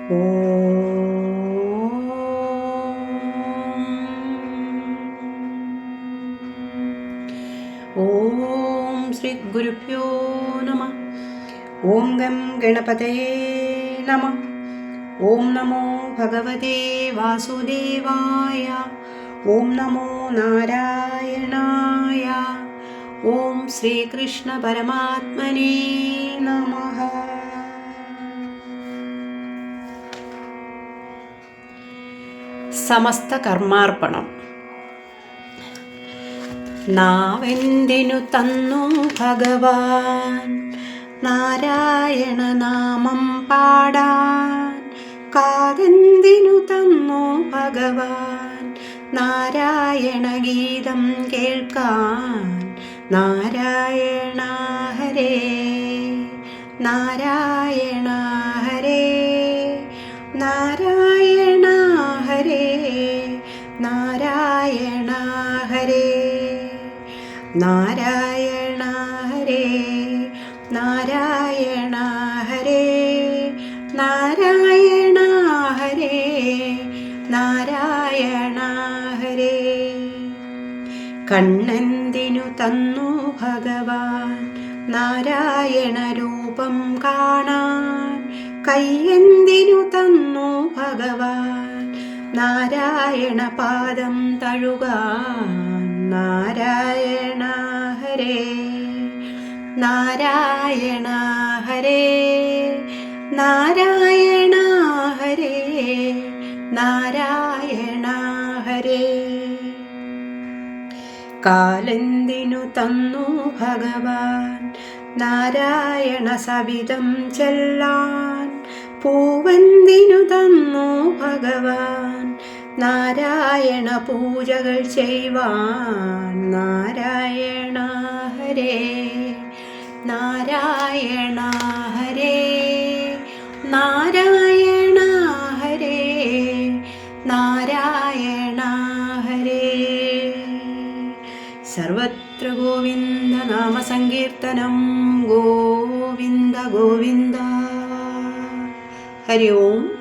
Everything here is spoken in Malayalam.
ഓം ശ്രീ ഗുരുഭ്യോ നമഃ. ഓം ഗം ഗണപതയേ നമഃ. ഓം നമോ ഭഗവതേ വാസുദേവായ. ഓം നമോ നാരായണായ. ഓം ശ്രീകൃഷ്ണ പരമാത്മനേ നമഃ. സമസ്ത കർമാർപ്പണം. നാവെന്തിനു തന്നു ഭഗവാൻ നാരായണ നാമം പാടാൻ? കാതെന്തിനു തന്നു ഭഗവാൻ നാരായണ ഗീതം കേൾക്കാൻ? നാരായണ ഹരേ നാരായണ ഹരേ നാരായണ ഹരേ നാരായണ ഹരേ നാരായണ ഹരേ നാരായണ ഹരേ നാരായണ ഹരേ നാരായണ ഹരേ. കണ്ണെന്തിനു തന്നു ഭഗവാൻ നാരായണ രൂപം കാണാൻ? കൈയെന്തിനു തന്നു ഭഗവാൻ നാരായണ പാദം തഴുകാൻ? നാരായണ ഹരേ നാരായണ ഹരേ നാരായണ ഹരേ നാരായണ ഹരേ. കാലെന്തിനു തന്നു ഭഗവാൻ നാരായണ സവിധം ചെല്ലാൻ? പൂവെന്തിനു തന്നു ഭഗവാൻ നാരായണ പൂജകൾ ചെയ്യുവാൻ? നാരായണ ഹരേ നാരായണ ഹരേ നാരായണ ഹരേ നാരായണ ഹരേ. സർവത്ര ഗോവിന്ദ നാമ സങ്കീർത്തനം. ഗോവിന്ദ ഗോവിന്ദ. ഹരി ഓം.